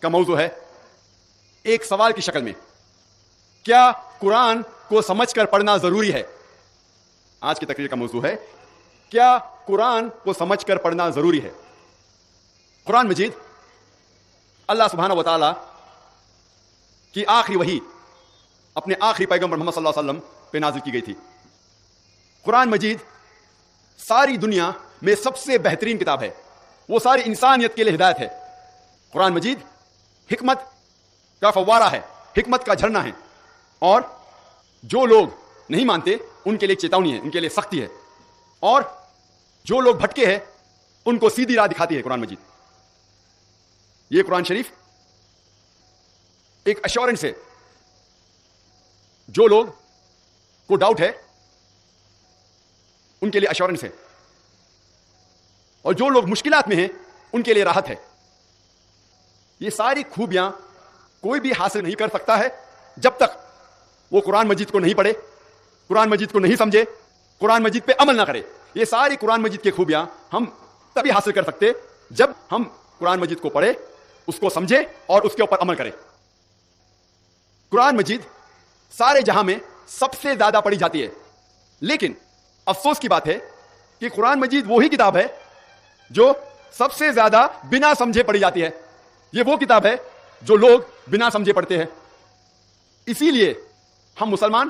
کا موضوع ہے ایک سوال کی شکل میں، کیا قرآن کو سمجھ کر پڑھنا ضروری ہے؟ آج کی تقریر کا موضوع ہے کیا قرآن کو سمجھ کر پڑھنا ضروری ہے؟ قرآن مجید اللہ سبحانہ و تعالی کی آخری وحی اپنے آخری پیغمبر محمد صلی اللہ علیہ وسلم پہ نازل کی گئی تھی۔ قرآن مجید ساری دنیا میں سب سے بہترین کتاب ہے، وہ ساری انسانیت کے لیے ہدایت ہے۔ قرآن مجید حکمت کا فوارہ ہے، حکمت کا جھرنا ہے، اور جو لوگ نہیں مانتے ان کے لیے چیتونی ہے، ان کے لیے سختی ہے، اور جو لوگ بھٹکے ہیں ان کو سیدھی راہ دکھاتی ہے قرآن مجید۔ یہ قرآن شریف ایک ایشورنس ہے، جو لوگ کو ڈاؤٹ ہے ان کے لیے ایشورنس ہے، اور جو لوگ مشکلات میں ہیں ان کے لیے راحت ہے۔ یہ ساری خوبیاں کوئی بھی حاصل نہیں کر سکتا ہے جب تک وہ قرآن مجید کو نہیں پڑھے، قرآن مجید کو نہیں سمجھے، قرآن مجید پہ عمل نہ کرے۔ یہ ساری قرآن مجید کی خوبیاں ہم تبھی حاصل کر سکتے جب ہم قرآن مجید کو پڑھے، اس کو سمجھے اور اس کے اوپر عمل کرے۔ قرآن مجید سارے جہاں میں سب سے زیادہ پڑھی جاتی ہے، لیکن افسوس کی بات ہے کہ قرآن مجید وہی کتاب ہے جو سب سے زیادہ بنا سمجھے پڑھی جاتی ہے۔ یہ وہ کتاب ہے جو لوگ بنا سمجھے پڑھتے ہیں۔ اسی لیے ہم مسلمان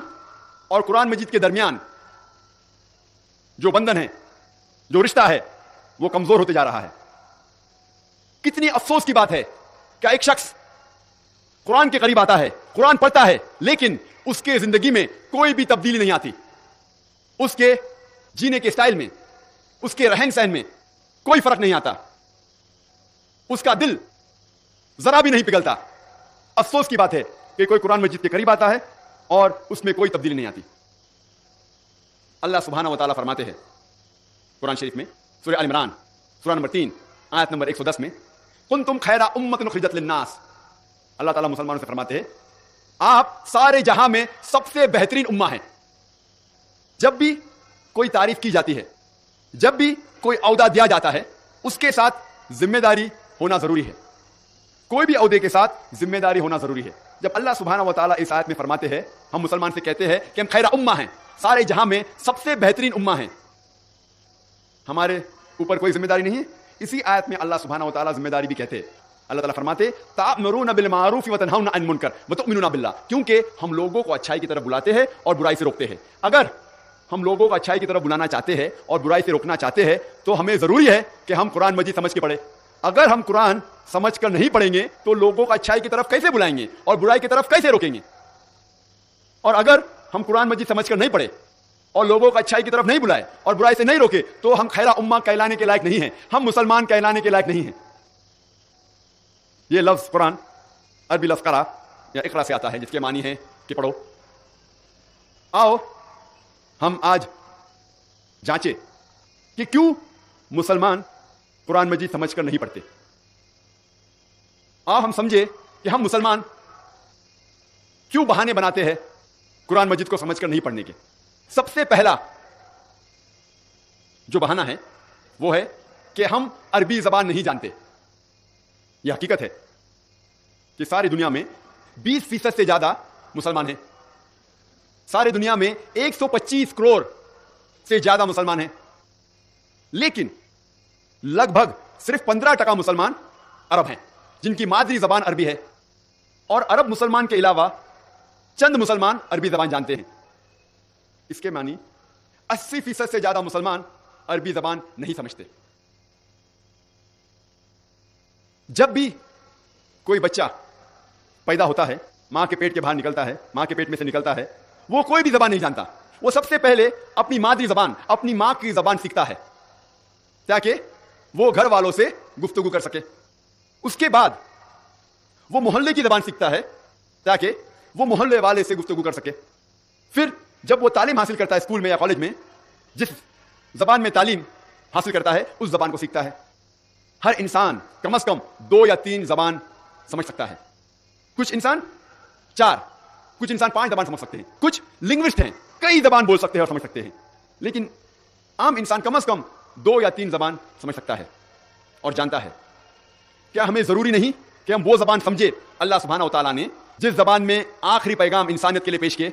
اور قرآن مجید کے درمیان جو بندھن ہے، جو رشتہ ہے، وہ کمزور ہوتے جا رہا ہے۔ کتنی افسوس کی بات ہے کہ ایک شخص قرآن کے قریب آتا ہے، قرآن پڑھتا ہے، لیکن اس کے زندگی میں کوئی بھی تبدیلی نہیں آتی، اس کے جینے کے سٹائل میں، اس کے رہن سہن میں کوئی فرق نہیں آتا، اس کا دل ذرا بھی نہیں پگھلتا۔ افسوس کی بات ہے کہ کوئی قرآن مجید کے قریب آتا ہے اور اس میں کوئی تبدیلی نہیں آتی۔ اللہ سبحانہ و تعالیٰ فرماتے ہیں قرآن شریف میں، سورہ آل عمران سورہ نمبر 3 آیت نمبر 110 میں، کنتم خیر امۃ اخرجت للناس۔ اللہ تعالیٰ مسلمانوں سے فرماتے ہیں آپ سارے جہاں میں سب سے بہترین امہ ہیں۔ جب بھی کوئی تعریف کی جاتی ہے، جب بھی کوئی عہدہ دیا جاتا ہے، اس کے ساتھ ذمہ داری ہونا ضروری ہے۔ کوئی بھی عہدے کے ساتھ ذمہ داری ہونا ضروری ہے۔ جب اللہ سبحانہ و تعالیٰ اس آیت میں فرماتے ہیں، ہم مسلمان سے کہتے ہیں کہ ہم خیر امہ ہیں، سارے جہاں میں سب سے بہترین امہ ہیں، ہمارے اوپر کوئی ذمہ داری نہیں ہے۔ اسی آیت میں اللہ سبحانہ و تعالیٰ ذمہ داری بھی کہتے ہیں۔ اللہ تعالیٰ فرماتے تأمرون بالمعروف وتنہون عن المنکر وتؤمنون باللہ، کیونکہ ہم لوگوں کو اچھائی کی طرف بلاتے ہیں اور برائی سے روکتے ہیں۔ اگر ہم لوگوں کو اچھائی کی طرف بلانا چاہتے ہیں اور برائی سے روکنا چاہتے ہیں تو ہمیں ضروری ہے کہ ہم قرآن مجید سمجھ کے پڑھیں۔ اگر ہم قرآن سمجھ کر نہیں پڑھیں گے تو لوگوں کو اچھائی کی طرف کیسے بلائیں گے اور برائی کی طرف کیسے روکیں گے؟ اور اگر ہم قرآن مجید سمجھ کر نہیں پڑھے اور لوگوں کو اچھائی کی طرف نہیں بلائے اور برائی سے نہیں روکے تو ہم خیر امہ کہلانے کے لائق نہیں ہیں، ہم مسلمان کہلانے کے لائق نہیں ہیں۔ یہ لفظ قرآن عربی لفظ قرأ یا اقرا سے آتا ہے، جس کے معنی ہے کہ پڑھو۔ آؤ ہم آج جانچے کہ کیوں مسلمان قرآن مجید سمجھ کر نہیں پڑھتے۔ آؤ ہم سمجھے کہ ہم مسلمان کیوں بہانے بناتے ہیں قرآن مجید کو سمجھ کر نہیں پڑھنے کے۔ سب سے پہلا جو بہانہ ہے وہ ہے کہ ہم عربی زبان نہیں جانتے۔ یہ حقیقت ہے کہ ساری دنیا میں 20% سے زیادہ مسلمان ہیں، ساری دنیا میں 125 کروڑ سے زیادہ مسلمان ہیں، لیکن لگ بھگ صرف 15% مسلمان عرب ہیں جن کی مادری زبان عربی ہے، اور عرب مسلمان کے علاوہ چند مسلمان عربی زبان جانتے ہیں۔ اس کے معنی 80% سے زیادہ مسلمان عربی زبان نہیں سمجھتے۔ جب بھی کوئی بچہ پیدا ہوتا ہے، ماں کے پیٹ کے باہر نکلتا ہے، ماں کے پیٹ میں سے نکلتا ہے، وہ کوئی بھی زبان نہیں جانتا۔ وہ سب سے پہلے اپنی مادری زبان، اپنی ماں کی زبان سیکھتا ہے تاکہ وہ گھر والوں سے گفتگو کر سکے۔ اس کے بعد وہ محلے کی زبان سیکھتا ہے تاکہ وہ محلے والے سے گفتگو کر سکے۔ پھر جب وہ تعلیم حاصل کرتا ہے اسکول میں یا کالج میں، جس زبان میں تعلیم حاصل کرتا ہے اس زبان کو سیکھتا ہے۔ ہر انسان کم از کم 2 یا 3 زبان سمجھ سکتا ہے۔ کچھ انسان 4، کچھ انسان 5 زبان سمجھ سکتے ہیں، کچھ لنگوسٹ ہیں، کئی زبان بول سکتے ہیں اور سمجھ سکتے ہیں، لیکن عام انسان کم از کم 2 یا 3 زبان سمجھ سکتا ہے اور جانتا ہے۔ کیا ہمیں ضروری نہیں کہ ہم وہ زبان سمجھے اللہ سبحانہ و تعالیٰ نے جس زبان میں آخری پیغام انسانیت کے لیے پیش کیے.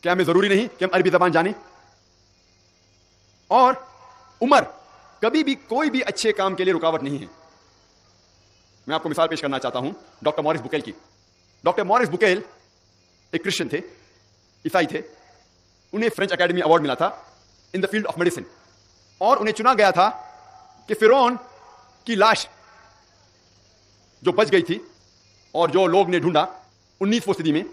کیا ہمیں ضروری نہیں کہ ہم عربی زبان جانیں؟ اور عمر کبھی بھی کوئی بھی اچھے کام کے لیے رکاوٹ نہیں ہے. میں آپ کو مثال پیش کرنا چاہتا ہوں ڈاکٹر مورس بکیل کی. ڈاکٹر مورس بکیل ایک کرسچن تھے، عیسائی تھے. انہیں فرینچ اکیڈمی ایوارڈ ملا تھا ان دا فیلڈ آف میڈیسن، اور انہیں چنا گیا تھا کہ فرعون کی لاش جو بچ گئی تھی اور جو لوگ نے ڈھونڈا 19ویں صدی میں،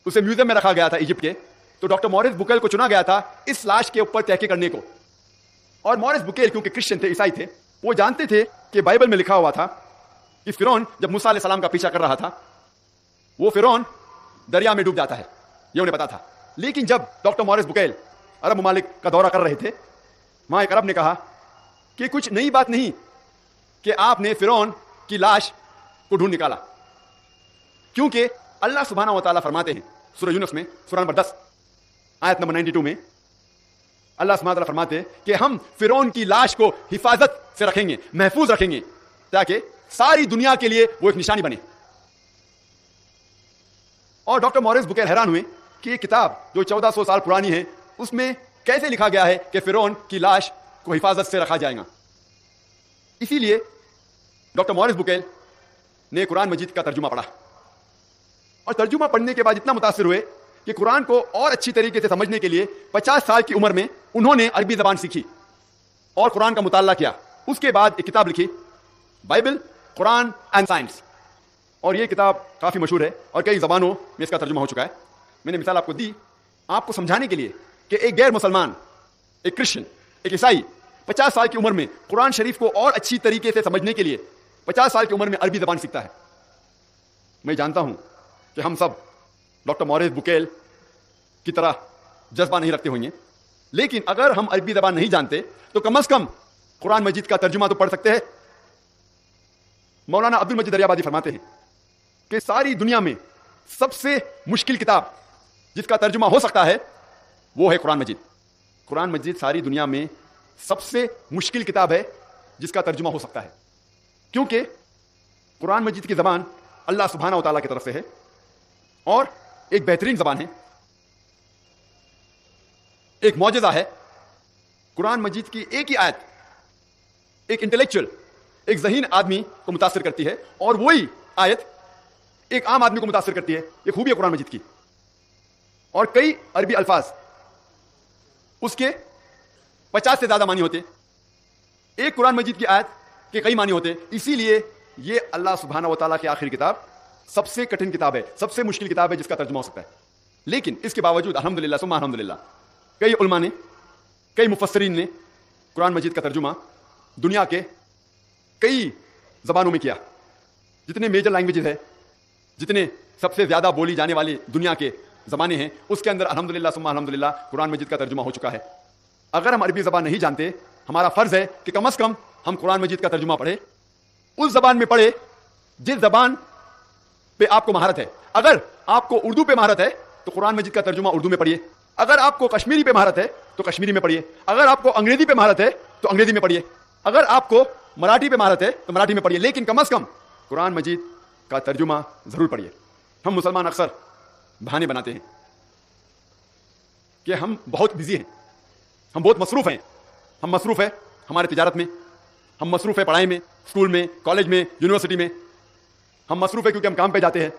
اسے میوزیم میں رکھا گیا تھا ایجپٹ کے. تو ڈاکٹر مورس بکیل کو چنا گیا تھا اس لاش کے اوپر تحقیق کرنے کو. اور مورس بکیل کیونکہ کرسچن تھے، عیسائی تھے، وہ جانتے تھے کہ بائبل میں لکھا ہوا تھا کہ فرعون جب موسیٰ علیہ السلام کا پیچھا کر رہا تھا وہ فرعون دریا میں ڈوب جاتا ہے، یہ انہیں پتا تھا. لیکن جب ڈاکٹر مورس بکیل عرب ممالک کا دورہ کر رہے تھے، وہاں ایک عرب نے کہا کہ کچھ نئی بات نہیں کہ آپ نے فرعون کی لاش کو ڈھونڈ نکالا، کیونکہ اللہ سبحانہ و تعالیٰ فرماتے ہیں سورہ یونس میں سورہ نمبر 10 آیت نمبر 92 میں، اللہ سبحانہ و تعالیٰ فرماتے ہیں کہ ہم فرعون کی لاش کو حفاظت سے رکھیں گے، محفوظ رکھیں گے، تاکہ ساری دنیا کے لیے وہ ایک نشانی بنے. اور ڈاکٹر مورس بکیل حیران ہوئے کہ یہ کتاب جو 1400 سال پرانی ہے اس میں کیسے لکھا گیا ہے کہ فرعون کی لاش کو حفاظت سے رکھا جائے گا. اسی لیے ڈاکٹر مورس بکیل نے قرآن مجید کا ترجمہ پڑھا، اور ترجمہ پڑھنے کے بعد اتنا متاثر ہوئے کہ قرآن کو اور اچھی طریقے سے سمجھنے کے لیے 50 سال کی عمر میں انہوں نے عربی زبان سیکھی اور قرآن کا مطالعہ کیا. اس کے بعد ایک کتاب لکھی، بائبل، قرآن اینڈ سائنس، اور یہ کتاب کافی مشہور ہے اور کئی زبانوں میں اس کا ترجمہ ہو چکا ہے. میں نے مثال آپ کو دی آپ کو سمجھانے کے لیے کہ ایک غیر مسلمان، ایک کرسچن، ایک عیسائی 50 سال کی عمر میں قرآن شریف کو اور اچھی طریقے سے سمجھنے کے لیے 50 سال کی عمر میں عربی زبان سیکھتا ہے. میں جانتا ہوں کہ ہم سب ڈاکٹر مورس بکیل کی طرح جذبہ نہیں رکھتے ہوئیں گے، لیکن اگر ہم عربی زبان نہیں جانتے تو کم از کم قرآن مجید کا ترجمہ تو پڑھ سکتے ہیں. مولانا عبد المجید دریابادی فرماتے ہیں کہ ساری دنیا میں سب سے مشکل کتاب جس کا ترجمہ ہو سکتا ہے وہ ہے قرآن مجید. قرآن مجید ساری دنیا میں سب سے مشکل کتاب ہے جس کا ترجمہ ہو سکتا ہے، کیونکہ قرآن مجید کی زبان اللہ سبحانہ و تعالیٰ کی طرف سے ہے اور ایک بہترین زبان ہے، ایک معجزہ ہے. قرآن مجید کی ایک ہی آیت ایک انٹلیکچوئل، ایک ذہین آدمی کو متاثر کرتی ہے، اور وہی آیت ایک عام آدمی کو متاثر کرتی ہے. یہ خوبی ہے قرآن مجید کی. اور کئی عربی الفاظ اس کے 50 سے زیادہ معنی ہوتے، ایک قرآن مجید کی آیت کے کئی معنی ہوتے. اسی لیے یہ اللہ سبحانہ و تعالیٰ کی آخری کتاب سب سے کٹھن کتاب ہے، سب سے مشکل کتاب ہے جس کا ترجمہ ہو سکتا ہے. لیکن اس کے باوجود الحمدللہ ثم الحمدللہ کئی علماء نے، کئی مفسرین نے قرآن مجید کا ترجمہ دنیا کے کئی زبانوں میں کیا. جتنے میجر لینگویجز ہیں، جتنے سب سے زیادہ بولی جانے والی دنیا کے زبانیں ہیں، اس کے اندر الحمدللہ ثم الحمدللہ قرآن مجید کا ترجمہ ہو چکا ہے. اگر ہم عربی زبان نہیں جانتے، ہمارا فرض ہے کہ کم از کم ہم قرآن مجید کا ترجمہ پڑھیں، اس زبان میں پڑھے جس زبان پہ آپ کو مہارت ہے. اگر آپ کو اردو پہ مہارت ہے تو قرآن مجید کا ترجمہ اردو میں پڑھیے. اگر آپ کو کشمیری پہ مہارت ہے تو کشمیری میں پڑھیے. اگر آپ کو انگریزی پہ مہارت ہے تو انگریزی میں پڑھیے. اگر آپ کو مراٹھی پہ مہارت ہے تو مراٹھی میں پڑھیے. لیکن کم از کم قرآن مجید کا ترجمہ ضرور پڑھیے. ہم مسلمان اکثر بہانے بناتے ہیں کہ ہم بہت بزی ہیں، ہم بہت مصروف ہیں. ہم مصروف ہیں ہمارے تجارت میں، ہم مصروف ہیں پڑھائی میں، اسکول میں، کالج میں، یونیورسٹی میں. ہم مصروف ہیں کیونکہ ہم کام پہ جاتے ہیں.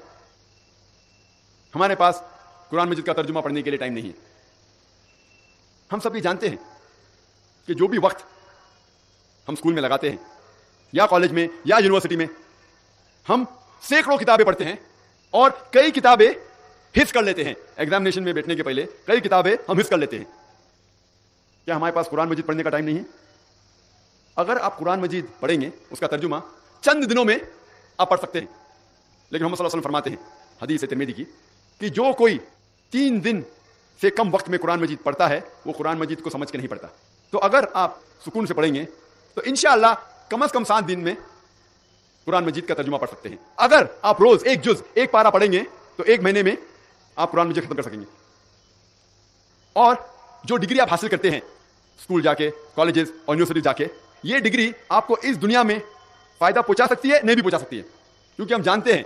ہمارے پاس قرآن مجید کا ترجمہ پڑھنے کے لیے ٹائم نہیں ہے. ہم سب یہ جانتے ہیں کہ جو بھی وقت ہم اسکول میں لگاتے ہیں یا کالج میں یا یونیورسٹی میں، ہم سینکڑوں کتابیں پڑھتے ہیں اور کئی کتابیں حفظ کر لیتے ہیں. ایگزامینیشن میں بیٹھنے کے پہلے کئی کتابیں ہم حفظ کر لیتے ہیں. کیا ہمارے پاس قرآن مجید پڑھنے کا ٹائم نہیں ہے؟ اگر آپ قرآن مجید پڑھیں گے، اس کا ترجمہ چند دنوں میں آپ پڑھ سکتے ہیں. لیکن محمد صلی اللہ علیہ وسلم فرماتے ہیں حدیث ترمذی کی کہ جو کوئی 3 دن سے کم وقت میں قرآن مجید پڑھتا ہے وہ قرآن مجید کو سمجھ کے نہیں پڑھتا. تو اگر آپ سکون سے پڑھیں گے تو انشاءاللہ کم از کم 7 دن میں قرآن مجید کا ترجمہ پڑھ سکتے ہیں. اگر آپ روز ایک جز، ایک پارہ پڑھیں گے تو 1 مہینے میں آپ قرآن مجید ختم کر سکیں گے. اور جو ڈگری آپ حاصل کرتے ہیں اسکول جا کے، کالجز اور یونیورسٹی جا کے، یہ ڈگری آپ کو اس دنیا میں فائدہ پہنچا سکتی ہے، نہیں بھی پہنچا سکتی ہے. کیونکہ ہم جانتے ہیں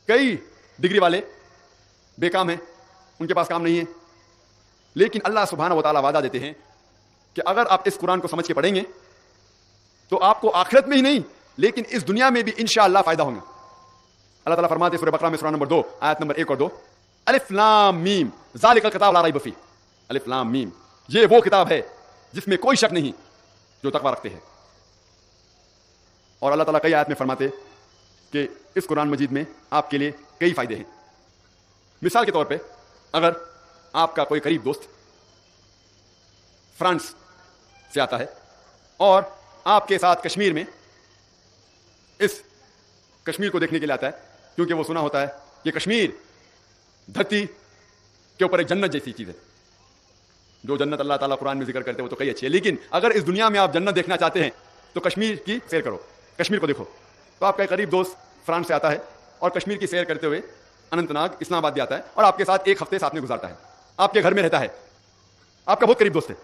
کئی ڈگری والے بیکام ہیں، ان کے پاس کام نہیں ہے، لیکن اللہ سبحانہ و تعالیٰ وعدہ دیتے ہیں کہ اگر آپ اس قرآن کو سمجھ کے پڑھیں گے تو آپ کو آخرت میں ہی نہیں لیکن اس دنیا میں بھی انشاءاللہ فائدہ ہوگا۔ اللہ تعالیٰ فرماتے ہیں سورہ بقرہ میں سورہ نمبر 2 آیت نمبر 1 اور 2، الف لام میم ذالک الکتاب لا ریب فیہ، الف لام میم، یہ وہ کتاب ہے جس میں کوئی شک نہیں جو تقویٰ رکھتے ہیں۔ اور اللہ تعالیٰ کئی آیت میں فرماتے کہ اس قرآن مجید میں آپ کے لیے کئی فائدے ہیں۔ مثال کے طور پہ اگر آپ کا کوئی قریب دوست فرانس سے آتا ہے اور آپ کے ساتھ کشمیر میں اس کشمیر کو دیکھنے کے لیے آتا ہے، کیونکہ وہ سنا ہوتا ہے کہ کشمیر دھرتی کے اوپر ایک جنت جیسی چیز ہے، جو جنت اللہ تعالیٰ قرآن میں ذکر کرتے ہیں وہ تو کئی اچھی ہے، لیکن اگر اس دنیا میں آپ جنت دیکھنا چاہتے ہیں تو کشمیر کی سیر کرو، کشمیر کو دیکھو۔ تو آپ کا ایک قریب دوست فرانس سے آتا ہے اور کشمیر کی سیر کرتے ہوئے اننت ناگ اسلام آباد بھی آتا ہے اور آپ کے ساتھ ایک ہفتے ساتھ میں گزارتا ہے، آپ کے گھر میں رہتا ہے، آپ کا بہت قریب دوست ہے،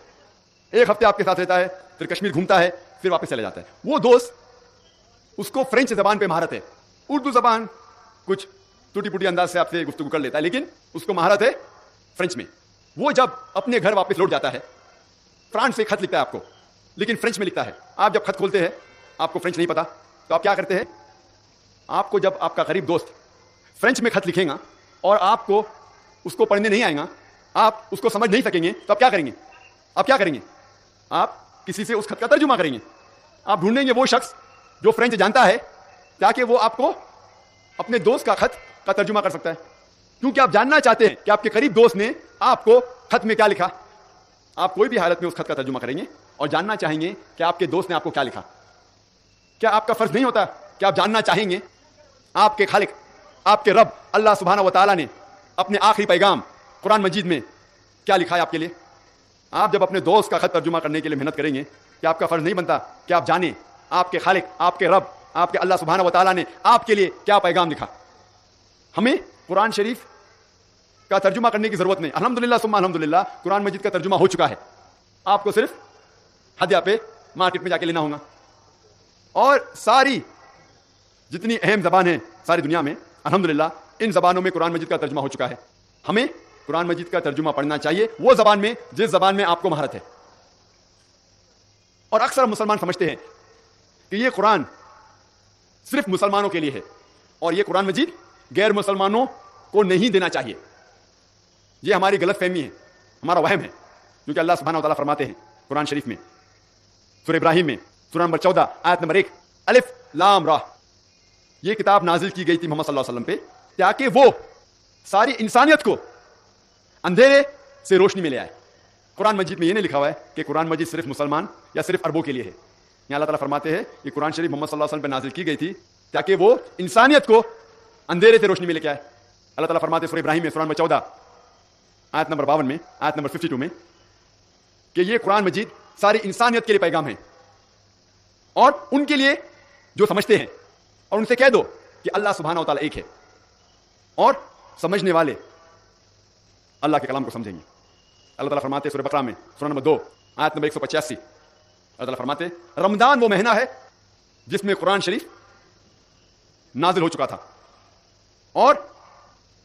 ایک ہفتے آپ کے ساتھ رہتا ہے، پھر کشمیر گھومتا ہے، پھر واپس چلے جاتا ہے۔ وہ دوست اس کو فرینچ زبان پہ مہارت ہے، اردو زبان کچھ ٹوٹی پوٹی انداز سے آپ سے گفتگو کر لیتا ہے، لیکن اس کو مہارت ہے فرینچ میں۔ وہ جب اپنے گھر واپس لوٹ جاتا ہے، فرانس سے خط لکھتا ہے آپ کو، لیکن فرینچ میں لکھتا ہے۔ آپ جب خط کھولتے ہیں آپ کو فرینچ نہیں پتا تو آپ کیا کرتے ہیں؟ آپ کو جب آپ کا قریب دوست فرینچ میں خط لکھے گا اور آپ کو اس کو پڑھنے نہیں آئے گا، آپ اس کو سمجھ نہیں سکیں گے، تو آپ کیا کریں گے؟ آپ کیا کریں گے؟ آپ کسی سے اس خط کا ترجمہ کریں گے، آپ ڈھونڈیں گے وہ شخص جو فرینچ جانتا ہے تاکہ وہ آپ کو اپنے دوست کا خط کا ترجمہ کر سکتا ہے، کیونکہ آپ جاننا چاہتے ہیں کہ آپ کے قریب دوست نے آپ کو خط میں کیا لکھا۔ آپ کوئی بھی حالت میں اس خط کا ترجمہ کریں گے اور جاننا چاہیں گے کہ آپ کے دوست نے آپ کو کیا لکھا۔ کیا آپ کا فرض نہیں ہوتا کہ آپ جاننا چاہیں گے آپ کے خالق، آپ کے رب اللہ سبحانہ و تعالیٰ نے اپنے آخری پیغام قرآن مجید میں کیا لکھا ہے آپ کے لیے؟ آپ جب اپنے دوست کا خط ترجمہ کرنے کے لیے محنت کریں گے، کہ آپ کا فرض نہیں بنتا کہ آپ جانیں آپ کے خالق، آپ کے رب، آپ کے اللہ سبحانہ و تعالیٰ نے آپ کے لیے کیا پیغام لکھا۔ ہمیں قرآن شریف کا ترجمہ کرنے کی ضرورت نہیں، الحمدللہ ثم الحمدللہ قرآن مجید کا ترجمہ ہو چکا ہے، آپ کو صرف ہدیہ پہ مارکیٹ میں جا کے لینا ہوگا۔ اور ساری جتنی اہم زبان ہیں ساری دنیا میں الحمدللہ ان زبانوں میں قرآن مجید کا ترجمہ ہو چکا ہے۔ ہمیں قرآن مجید کا ترجمہ پڑھنا چاہیے وہ زبان میں جس زبان میں آپ کو مہارت ہے۔ اور اکثر مسلمان سمجھتے ہیں کہ یہ قرآن صرف مسلمانوں کے لیے ہے اور یہ قرآن مجید غیر مسلمانوں کو نہیں دینا چاہیے۔ یہ ہماری غلط فہمی ہے، ہمارا وہم ہے، کیونکہ اللہ سبحانہ و تعالیٰ فرماتے ہیں قرآن شریف میں سورہ ابراہیم میں سورہ نمبر 14 آیت نمبر 1، الف لام را، یہ کتاب نازل کی گئی تھی محمد صلی اللہ علیہ وسلم پہ تاکہ وہ ساری انسانیت کو اندھیرے سے روشنی میں لے آئے۔ قرآن مجید میں یہ نہیں لکھا ہوا ہے کہ قرآن مجید صرف مسلمان یا صرف عربوں کے لیے ہے۔ یہاں اللہ تعالیٰ فرماتے ہیں کہ قرآن شریف محمد صلی اللہ علیہ وسلم پہ نازل کی گئی تھی تاکہ وہ انسانیت کو اندھیرے سے روشنی میں لے کے آئے۔ اللہ تعالیٰ فرماتے ہیں سورہ ابراہیم میں سورہ نمبر 14 آیت نمبر 52 میں، آیت نمبر 52 میں، کہ یہ قرآن مجید ساری انسانیت کے لیے پیغام ہے اور ان کے لیے جو سمجھتے ہیں، اور ان سے کہہ دو کہ اللہ سبحانہ و تعالیٰ ایک ہے اور سمجھنے والے اللہ کے کلام کو سمجھیں گے۔ اللہ تعالیٰ فرماتے ہیں سورہ بقرہ میں سورہ نمبر 2 آیت نمبر 185، اللہ تعالیٰ فرماتے ہیں رمضان وہ مہینہ ہے جس میں قرآن شریف نازل ہو چکا تھا اور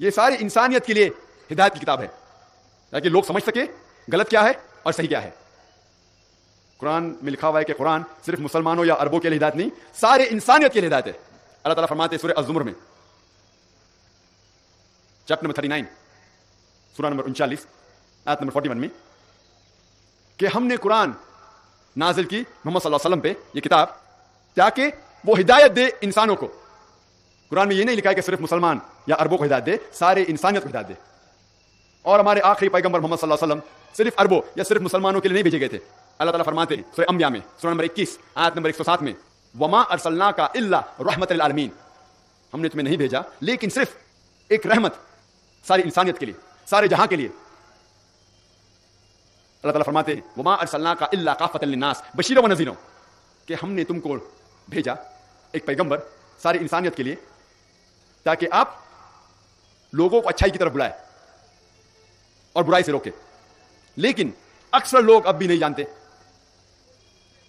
یہ ساری انسانیت کے لیے ہدایت کی کتاب ہے تاکہ لوگ سمجھ سکے غلط کیا ہے اور صحیح کیا ہے۔ قرآن میں لکھا ہوا ہے کہ قرآن صرف مسلمانوں یا عربوں کے لیے ہدایت نہیں، سارے انسانیت کے لیے ہدایت ہے۔ اللہ تعالیٰ فرماتے ہیں سورہ الزمر میں چیپٹر نمبر 39 سورہ نمبر 39 آیت نمبر 41 میں کہ ہم نے قرآن نازل کی محمد صلی اللہ علیہ وسلم پہ یہ کتاب تاکہ وہ ہدایت دے انسانوں کو۔ قرآن میں یہ نہیں لکھا ہے کہ صرف مسلمان یا عربوں کو ہدایت دے، سارے انسانیت کو ہدایت دے۔ اور ہمارے آخری پیغمبر محمد صلی اللہ علیہ وسلم صرف عربوں یا صرف مسلمانوں کے لیے نہیں بھیجے گئے تھے۔ اللہ تعالیٰ فرماتے ہیں سورہ انبیاء میں سورہ نمبر 21 آیت نمبر 107 میں وما ارسلناک الا رحمت للعالمین، ہم نے تمہیں نہیں بھیجا لیکن صرف ایک رحمت ساری انسانیت کے لیے، سارے جہاں کے لیے۔ اللہ تعالیٰ فرماتے ہیں وما ارسلناک الا کافۃ للناس بشیرا ونذیرا، کہ ہم نے تم کو بھیجا ایک پیغمبر ساری انسانیت کے لیے تاکہ آپ لوگوں کو اچھائی کی طرف بلائے اور برائی سے روکے۔ لیکن اکثر لوگ اب بھی نہیں جانتے۔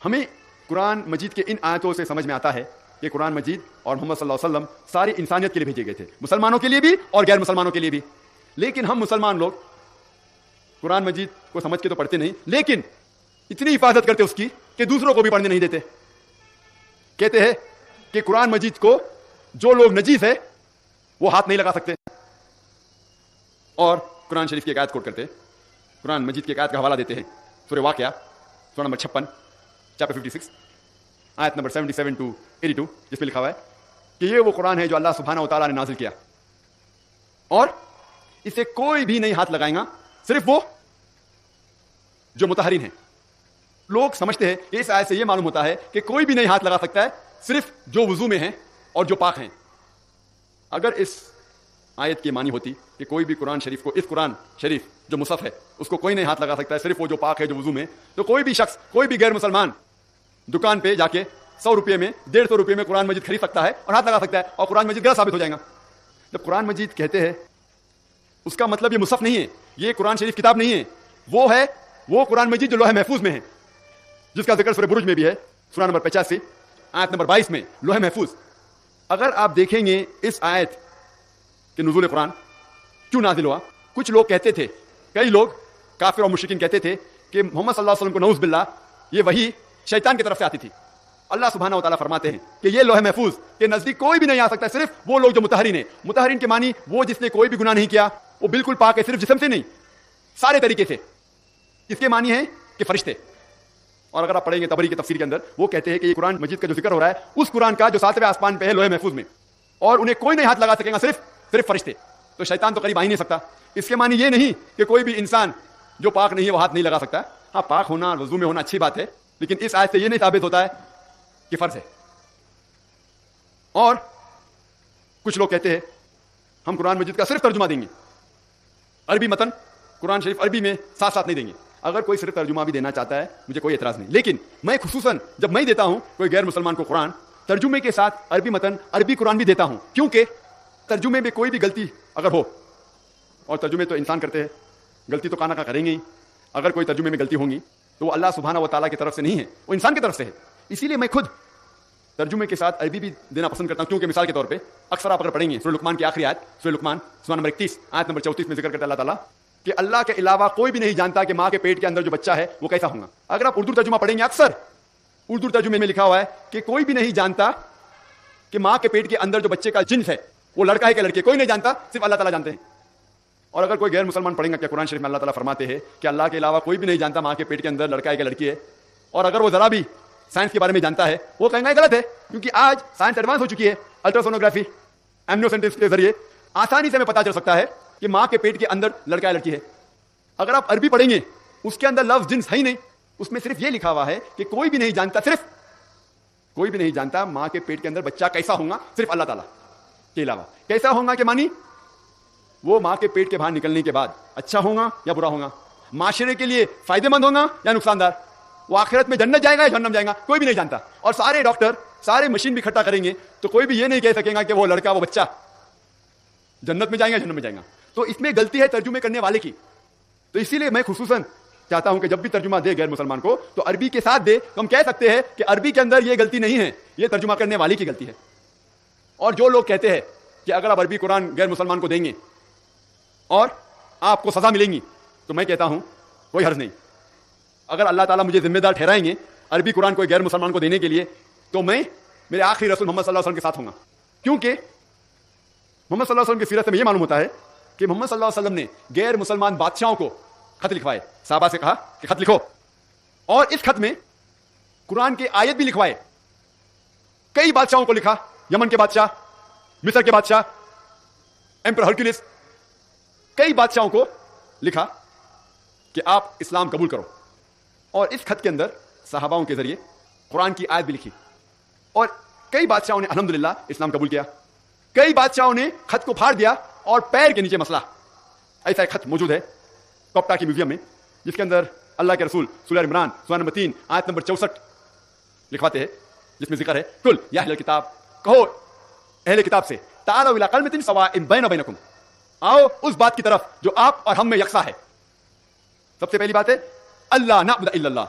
ہمیں قرآن مجید کے ان آیتوں سے سمجھ میں آتا ہے کہ قرآن مجید اور محمد صلی اللہ علیہ وسلم ساری انسانیت کے لیے بھیجے گئے تھے، مسلمانوں کے لیے بھی اور غیر مسلمانوں کے لیے بھی. لیکن ہم مسلمان لوگ قرآن مجید کو سمجھ کے تو پڑھتے نہیں، لیکن اتنی حفاظت کرتے اس کی کہ دوسروں کو بھی پڑھنے نہیں دیتے. کہتے ہیں کہ قرآن مجید کو جو لوگ نجیس ہے وہ ہاتھ نہیں لگا سکتے. اور قرآن شریف کی ایک آیت کوٹ کرتے ہیں، قرآن مجید کی ایک آیت کا حوالہ دیتے ہیں، سورہ واقعہ سورہ نمبر 56 چیپٹر 56 آیت نمبر 77 to 82، جس پہ لکھا ہوا ہے کہ یہ وہ قرآن ہے جو اللہ سبحانہ و تعالیٰ نے نازل کیا، اور اسے کوئی بھی نہیں ہاتھ لگائے گا صرف وہ جو مطہرین ہیں. لوگ سمجھتے ہیں کہ اس آیت سے یہ معلوم ہوتا ہے کہ کوئی بھی نہیں ہاتھ لگا سکتا ہے صرف جو وضو میں ہیں اور جو پاک ہیں. اگر اس آیت کی معنی ہوتی کہ کوئی بھی قرآن شریف کو، اس قرآن شریف جو مصحف ہے اس کو کوئی نہیں ہاتھ لگا سکتا ہے صرف وہ جو پاک ہے جو وضو میں، تو کوئی بھی شخص، کوئی بھی غیر مسلمان دکان پہ جا کے 100 روپے میں 150 روپے میں قرآن مجید خرید سکتا ہے اور ہاتھ لگا سکتا ہے، اور قرآن مجید غلط ثابت ہو جائے گا. جب قرآن مجید کہتے ہیں اس کا مطلب یہ مصحف نہیں ہے، یہ قرآن شریف کتاب نہیں ہے، وہ ہے وہ قرآن مجید جو لوح محفوظ میں ہے، جس کا ذکر سورہ بروج میں بھی ہے، سورہ نمبر 85 آیت نمبر 22 میں، لوح محفوظ. اگر آپ دیکھیں گے اس آیت کہ نزول قرآن کیوں نازل ہوا، کچھ لوگ کہتے تھے، کئی لوگ کافر اور مشرکین کہتے تھے کہ محمد صلی اللہ علیہ وسلم کو نعوذ باللہ یہ وحی شیطان کی طرف سے آتی تھی. اللہ سبحانہ و تعالیٰ فرماتے ہیں کہ یہ لوح محفوظ کے نزدیک کوئی بھی نہیں آ سکتا، صرف وہ لوگ جو مطہرین ہیں. مطہرین کے معنی وہ جس نے کوئی بھی گناہ نہیں کیا، وہ بالکل پاک ہے، صرف جسم سے نہیں، سارے طریقے سے. اس کے معنی ہے کہ فرشتے. اور اگر آپ پڑھیں گے طبری کی تفسیر کے اندر، وہ کہتے ہیں کہ یہ قرآن مجید کا جو ذکر ہو رہا ہے اس قرآن کا جو 7ویں آسمان پہ ہے لوح محفوظ میں، اور انہیں کوئی نہیں ہاتھ لگا سکے گا صرف فرشتے. تو شیطان تو قریب آ ہی نہیں سکتا. اس کے معنی یہ نہیں کہ کوئی بھی انسان جو پاک نہیں ہے وہ ہاتھ نہیں لگا سکتا. ہاں، پاک ہونا اور وضو میں ہونا اچھی بات ہے، لیکن اس آیت سے یہ نہیں ثابت ہوتا ہے کہ فرض ہے. اور کچھ لوگ کہتے ہیں ہم قرآن مجید کا صرف ترجمہ دیں گے، عربی متن قرآن شریف عربی میں ساتھ ساتھ نہیں دیں گے. اگر کوئی صرف ترجمہ بھی دینا چاہتا ہے مجھے کوئی اعتراض نہیں، لیکن میں خصوصاً جب میں دیتا ہوں کوئی غیر مسلمان کو قرآن، ترجمے کے ساتھ عربی متن عربی قرآن بھی دیتا ہوں، کیونکہ ترجمے میں کوئی بھی غلطی اگر ہو، اور ترجمے تو انسان کرتے ہیں، غلطی تو کانا کا کریں گے ہی، اگر کوئی ترجمے میں غلطی ہوں گی تو وہ اللہ سبحانہ و تعالیٰ کی طرف سے نہیں ہے، وہ انسان کی طرف سے ہے. اسی لیے میں خود ترجمے کے ساتھ عربی بھی دینا پسند کرتا ہوں، کیونکہ مثال کے طور پہ اکثر آپ اگر پڑھیں گے سورہ لقمان کی آخری آیت، سورہ لقمان سورہ نمبر 31 آیت نمبر 34 میں ذکر کرتا ہے اللہ تعالیٰ کہ اللہ کے علاوہ کوئی بھی نہیں جانتا کہ ماں کے پیٹ کے اندر جو بچہ ہے وہ کیسا ہوگا. اگر آپ اردو ترجمہ پڑھیں گے، اکثر اردو ترجمے میں لکھا ہوا ہے کہ کوئی بھی نہیں جانتا کہ ماں کے پیٹ کے اندر جو بچے کا جنس ہے وہ لڑکا ہے کہ لڑکی، کوئی نہیں جانتا، صرف اللہ تعالیٰ جانتے ہیں. اور اگر کوئی غیر مسلمان پڑھیں گا کہ قرآن شریف میں اللہ تعالیٰ فرماتے ہیں کہ اللہ کے علاوہ کوئی بھی نہیں جانتا ماں کے پیٹ کے اندر لڑکا ہے کہ لڑکی ہے، اور اگر وہ ذرا بھی سائنس کے بارے میں جانتا ہے، وہ کہیں گا یہ غلط ہے، کیونکہ آج سائنس ایڈوانس ہو چکی ہے. الٹراسونوگرافی، ایمنیوسینٹس کے ذریعے آسانی سے ہمیں پتہ چل سکتا ہے کہ ماں کے پیٹ کے اندر لڑکا ہے لڑکی ہے. اگر آپ عربی پڑھیں گے اس کے اندر لفظ جنس ہے ہی نہیں، اس میں صرف یہ لکھا ہوا ہے کہ کوئی بھی نہیں جانتا، صرف کوئی بھی نہیں جانتا ماں کے پیٹ کے اندر بچہ کیسا ہوگا صرف اللہ تعالیٰ کے علاوہ. کیسا ہوگا کہ معنی وہ ماں کے پیٹ کے باہر نکلنے کے بعد اچھا ہوگا یا برا ہوگا، معاشرے کے لیے فائدے مند ہوگا یا نقصان دار، وہ آخرت میں جنت جائے گا یا جہنم جائے گا، کوئی بھی نہیں جانتا. اور سارے ڈاکٹر سارے مشین بھی اکٹھا کریں گے تو کوئی بھی یہ نہیں کہہ سکے گا کہ وہ لڑکا وہ بچہ جنت میں جائیں گا جہنم میں جائیں گا. تو اس میں غلطی ہے ترجمے کرنے والے کی. تو اسی لیے میں خصوصاً چاہتا ہوں کہ جب بھی ترجمہ دے غیر مسلمان کو تو عربی کے ساتھ دے، تو ہم کہہ سکتے ہیں کہ عربی کے اندر یہ غلطی نہیں ہے، یہ ترجمہ کرنے والے کی غلطی ہے. اور جو لوگ کہتے ہیں کہ اگر آپ عربی قرآن غیر مسلمان کو دیں گے اور آپ کو سزا ملیں گی، تو میں کہتا ہوں کوئی حرج نہیں. اگر اللہ تعالیٰ مجھے ذمہ دار ٹھہرائیں گے عربی قرآن کوئی غیر مسلمان کو دینے کے لیے، تو میں میرے آخری رسول محمد صلی اللہ علیہ وسلم کے ساتھ ہوں گا. کیونکہ محمد صلی اللہ علیہ وسلم کی سیرت میں یہ معلوم ہوتا ہے کہ محمد صلی اللہ علیہ وسلم نے غیر مسلمان بادشاہوں کو خط لکھوائے، صحابہ سے کہا کہ خط لکھو، اور اس خط میں قرآن کے آیت بھی لکھوائے. کئی بادشاہوں کو لکھا، یمن کے بادشاہ، مصر کے بادشاہ، ایمپرر ہرکولس، کئی بادشاہوں کو لکھا کہ آپ اسلام قبول کرو. اور اس خط کے اندر صحاباؤں کے ذریعے قرآن کی آیت بھی لکھی، اور کئی بادشاہوں نے الحمدللہ اسلام قبول کیا. کئی بادشاہوں نے خط کو پھاڑ دیا اور پیر کے نیچے مسئلہ. ایسا ایک خط موجود ہے کوپٹا کی میوزیم میں، جس کے اندر اللہ کے رسول سورہ عمران سورہ نمبر 3 آیت نمبر 64 لکھواتے ہیں، جس میں ذکر ہے کل یا اہل کتاب، کہو اہل کتاب سے تعالوا الی کلمۃ سواء بین بینکم، آؤ اس بات کی طرف جو آپ اور ہم میں یکساں ہے. سب سے پہلی بات ہے اللہ نعبد الا اللہ،